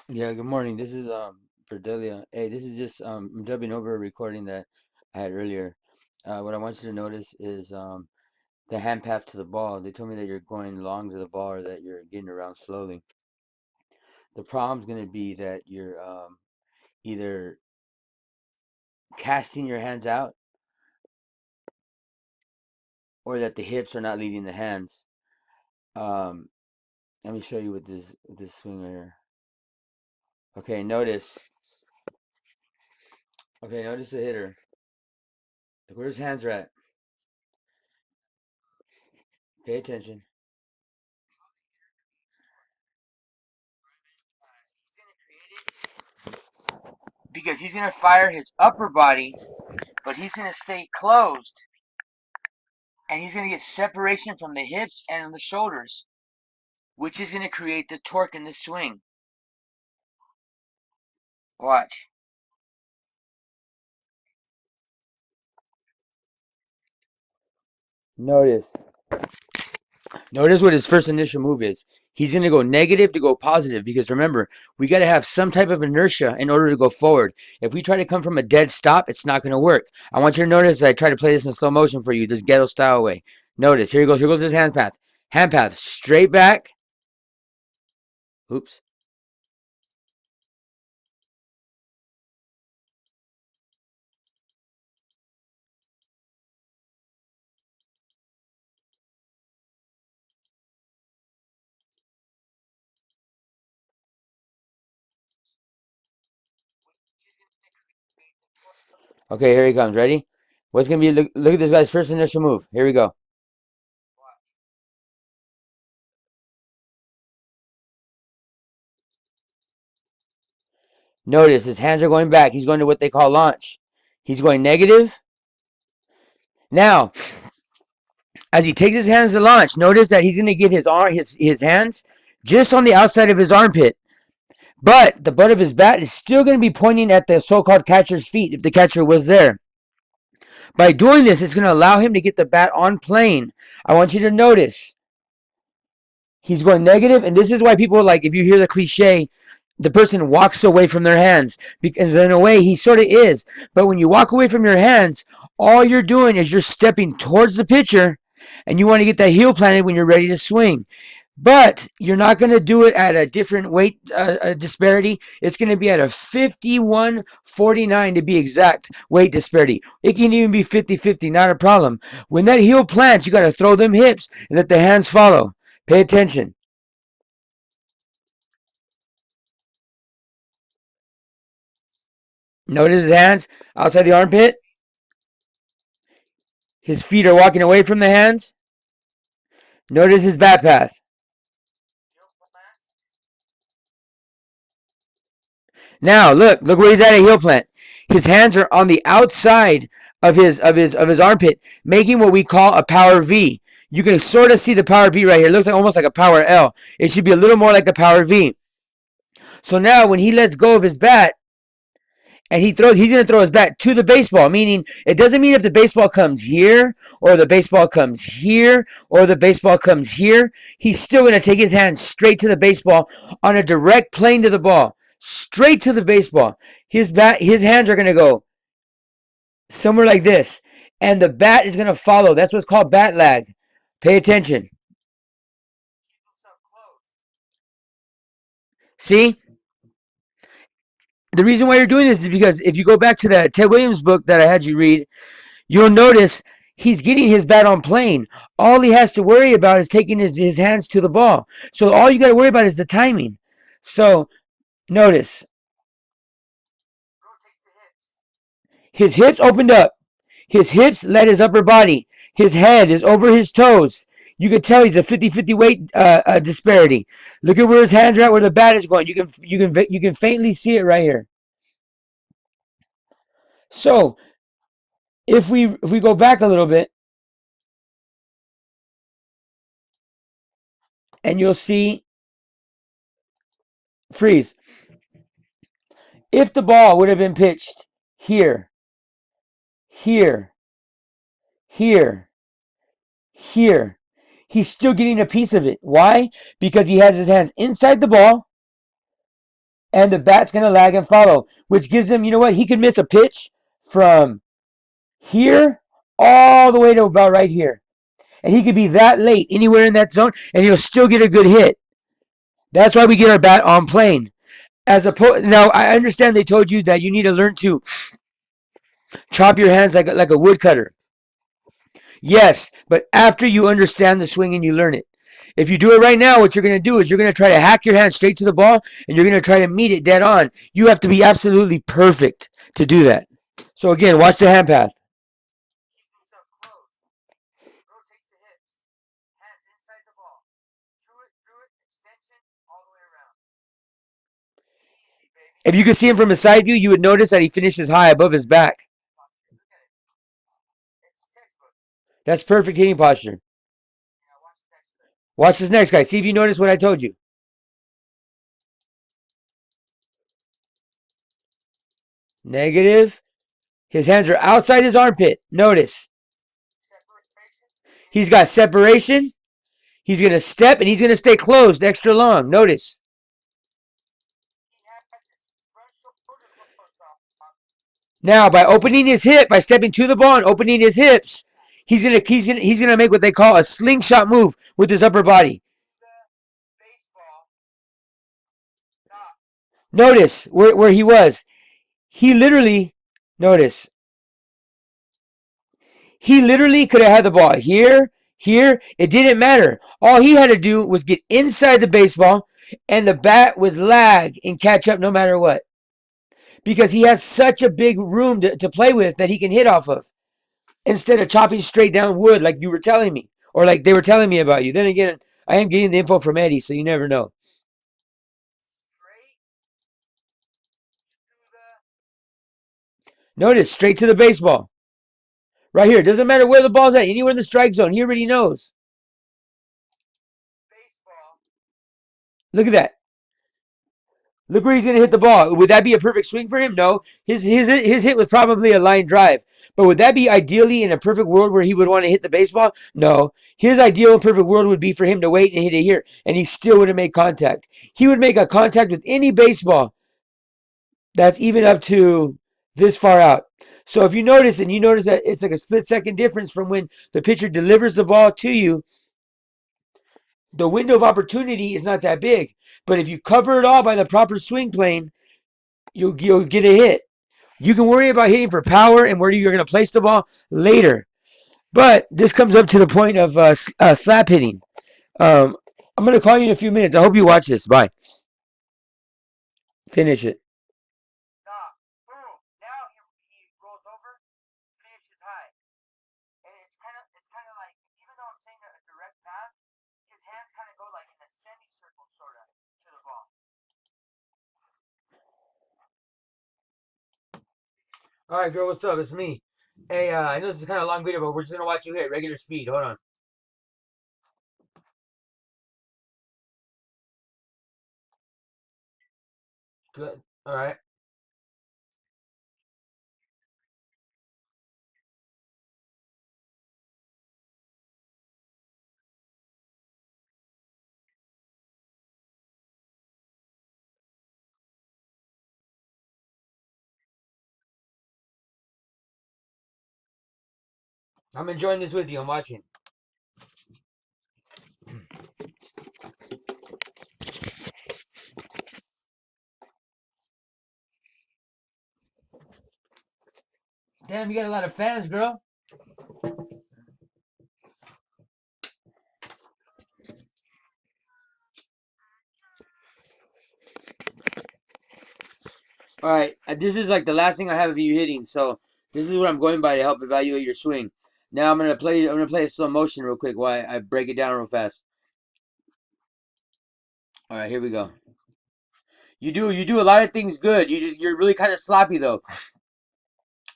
Yeah, good morning. This is for Delia. Hey, this is just I'm dubbing over a recording that I had earlier. What I want you to notice is the hand path to the ball. They told me that you're going long to the ball or that you're getting around slowly. The problem's gonna be that you're either casting your hands out or that the hips are not leading the hands. Um, Let me show you with this swing right here. Okay, notice. Okay, notice the hitter. Look where his hands are at. Pay attention. Because he's going to fire his upper body, but he's going to stay closed, and he's going to get separation from the hips and the shoulders, which is going to create the torque in the swing. Watch. Notice. Notice what his first initial move is. He's going to go negative to go positive because remember, we got to have some type of inertia in order to go forward. If we try to come from a dead stop, it's not going to work. I want you to notice I try to play this in slow motion for you, this ghetto style way. Notice, here he goes. Here goes his hand path. Hand path, straight back. Oops. Okay, here he comes. Ready? What's going to be, look at this guy's first initial move. Here we go. Notice his hands are going back. He's going to what they call launch. He's going negative. Now, as he takes his hands to launch, notice that he's going to get his hands just on the outside of his armpit. But the butt of his bat is still going to be pointing at the so-called catcher's feet if the catcher was there. By doing this, it's going to allow him to get the bat on plane. I want you to notice he's going negative, and this is why people like, if you hear the cliche, the person walks away from their hands, because in a way he sort of is. But when you walk away from your hands, all you're doing is you're stepping towards the pitcher, and you want to get that heel planted when you're ready to swing. But you're not going to do it at a different weight disparity. It's going to be at a 51-49 to be exact weight disparity. It can even be 50-50, not a problem. When that heel plants, you got to throw them hips and let the hands follow. Pay attention. Notice his hands outside the armpit. His feet are walking away from the hands. Notice his bat path. Now look where he's at heel plant. His hands are on the outside of his armpit, making what we call a power V. You can sort of see the power V right here. It looks like almost like a power L. It should be a little more like the power V. So now when he lets go of his bat, and he's going to throw his bat to the baseball, meaning it doesn't mean if the baseball comes here or the baseball comes here or the baseball comes here. He's still going to take his hand straight to the baseball on a direct plane to the ball, straight to the baseball. His hands are going to go somewhere like this, and the bat is going to follow. That's what's called bat lag. Pay attention. See? The reason why you're doing this is because if you go back to that Ted Williams book that I had you read, you'll notice he's getting his bat on plane. All he has to worry about is taking his hands to the ball. So all you got to worry about is the timing. So notice his hips opened up. His hips led his upper body. His head is over his toes. You can tell he's a 50-50 weight disparity. Look at where his hands are at, where the bat is going. You can faintly see it right here. So if we go back a little bit, and you'll see freeze. If the ball would have been pitched here, here, here, here, he's still getting a piece of it. Why? Because he has his hands inside the ball and the bat's going to lag and follow, which gives him, you know what? He could miss a pitch from here all the way to about right here. And he could be that late anywhere in that zone, and he'll still get a good hit. That's why we get our bat on plane. As opposed, now I understand they told you that you need to learn to chop your hands like a woodcutter. Yes, but after you understand the swing and you learn it. If you do it right now, what you're going to do is you're going to try to hack your hand straight to the ball, and you're going to try to meet it dead on. You have to be absolutely perfect to do that. So again, watch the hand path. If you could see him from a side view, you would notice that he finishes high above his back. That's perfect hitting posture. Watch this next guy. See if you notice what I told you. Negative. His hands are outside his armpit. Notice. He's got separation. He's going to step, and he's going to stay closed extra long. Notice. Now, by opening his hip, by stepping to the ball and opening his hips, he's gonna make what they call a slingshot move with his upper body. Notice where he was. He literally, notice, he literally could have had the ball here, here. It didn't matter. All he had to do was get inside the baseball, and the bat would lag and catch up no matter what. Because he has such a big room to play with that he can hit off of. Instead of chopping straight down wood like you were telling me. Or like they were telling me about you. Then again, I am getting the info from Eddie, so you never know. Notice, straight to the baseball. Right here. Doesn't matter where the ball's at. Anywhere in the strike zone. He already knows. Look at that. Look where he's going to hit the ball. Would that be a perfect swing for him? No. His hit was probably a line drive. But would that be ideally in a perfect world where he would want to hit the baseball? No. His ideal and perfect world would be for him to wait and hit it here. And he still wouldn't make contact. He would make a contact with any baseball that's even up to this far out. So if you notice, and you notice that it's like a split second difference from when the pitcher delivers the ball to you, the window of opportunity is not that big. But if you cover it all by the proper swing plane, you'll get a hit. You can worry about hitting for power and where you're going to place the ball later. But this comes up to the point of slap hitting. I'm going to call you in a few minutes. I hope you watch this. Bye. Finish it. All right, girl, what's up? It's me. Hey, I know this is kind of a long video, but we're just gonna watch you hit regular speed. Hold on. Good. All right. I'm enjoying this with you. I'm watching. Damn, you got a lot of fans, girl. All right, this is like the last thing I have of you hitting, so this is what I'm going by to help evaluate your swing. Now I'm gonna play a slow motion real quick while I break it down real fast. All right, here we go. You do a lot of things good. You're really kind of sloppy though.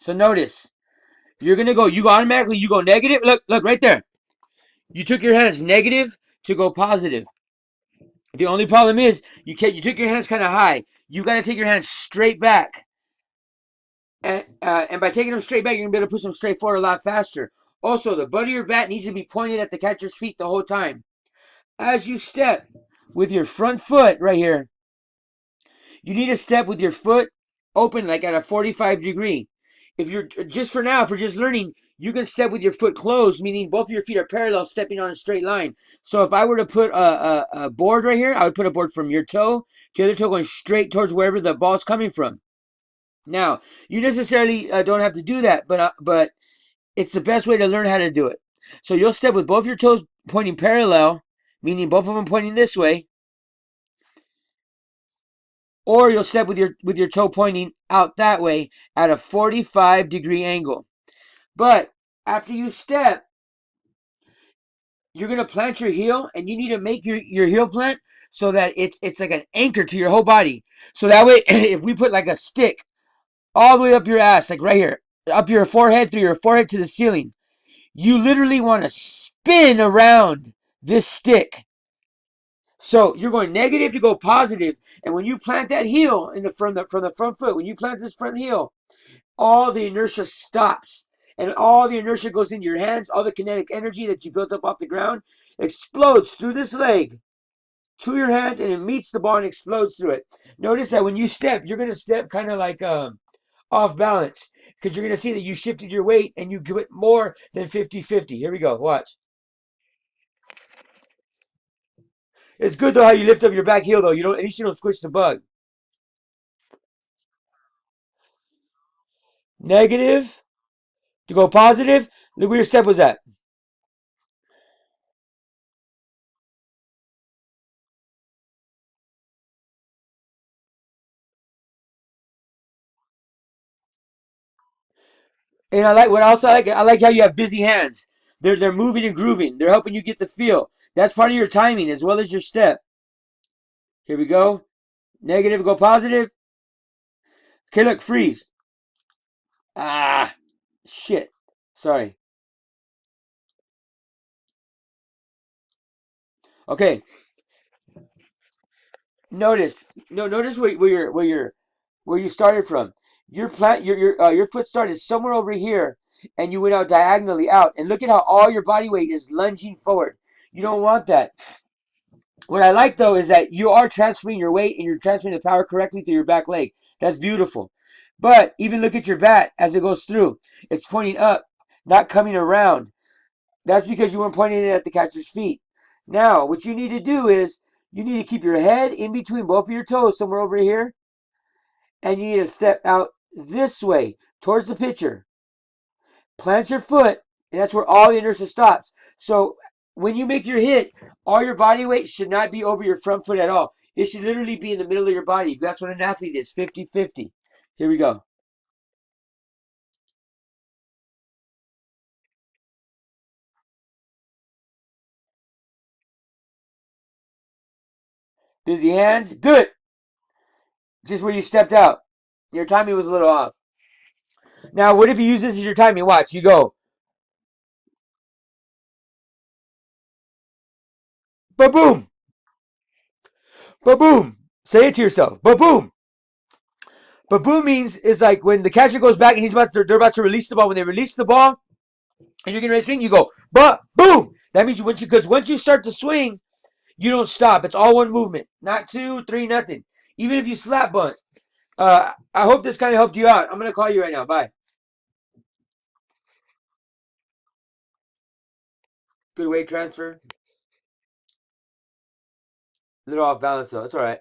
So notice, you're gonna go. You go automatically. You go negative. Look right there. You took your hands negative to go positive. The only problem is you took your hands kind of high. You got to take your hands straight back. And by taking them straight back, you're going to be able to push them straight forward a lot faster. Also, the butt of your bat needs to be pointed at the catcher's feet the whole time. As you step with your front foot right here, You need to step with your foot open, like at a 45 degree. If you're just for now, if you're just learning, you can step with your foot closed, meaning both of your feet are parallel, stepping on a straight line. So if I were to put a board right here, I would put a board from your toe to the other toe going straight towards wherever the ball's coming from. Now, you necessarily don't have to do that, but it's the best way to learn how to do it. So you'll step with both your toes pointing parallel, meaning both of them pointing this way, or you'll step with your toe pointing out that way at a 45-degree angle. But after you step, you're gonna plant your heel, and you need to make your heel plant so that it's like an anchor to your whole body. So that way, if we put like a stick all the way up your ass, like right here, up your forehead, through your forehead to the ceiling, you literally want to spin around this stick. So you're going negative to go positive, and when you plant that heel in the from the front foot, when you plant this front heel, all the inertia stops, and all the inertia goes into your hands. All the kinetic energy that you built up off the ground explodes through this leg to your hands, and it meets the ball and explodes through it. Notice that when you step, you're going to step kind of like off balance, because you're going to see that you shifted your weight and you give it more than 50-50. Here we go. Watch. It's good though how you lift up your back heel though. You don't, at least you don't squish the bug. Negative to go positive. Look where your step was at. And I like what else I like. I like how you have busy hands. They're moving and grooving. They're helping you get the feel. That's part of your timing as well as your step. Here we go. Negative go positive. Okay, look, freeze. Ah, shit. Sorry. Okay. Notice. No, notice where you started from. Your foot started somewhere over here, and you went out diagonally out. And look at how all your body weight is lunging forward. You don't want that. What I like though is that you are transferring your weight and you're transferring the power correctly through your back leg. That's beautiful. But even look at your bat as it goes through. It's pointing up, not coming around. That's because you weren't pointing it at the catcher's feet. Now, what you need to do is you need to keep your head in between both of your toes, somewhere over here, and you need to step out this way towards the pitcher. Plant your foot, and that's where all the inertia stops. So when you make your hit, all your body weight should not be over your front foot at all. It should literally be in the middle of your body. That's what an athlete is, 50-50. Here we go. Busy hands. Good. Just where you stepped out. Your timing was a little off. Now, what if you use this as your timing? Watch. You go. Ba-boom. Ba-boom. Say it to yourself. Ba-boom. Ba-boom means is like when the catcher goes back and they're about to release the ball. When they release the ball and you're getting ready to swing, you go, ba-boom. That means because once you start to swing, you don't stop. It's all one movement. Not two, three, nothing. Even if you slap bunt. I hope this kind of helped you out. I'm going to call you right now. Bye. Good weight transfer. A little off balance though. It's all right.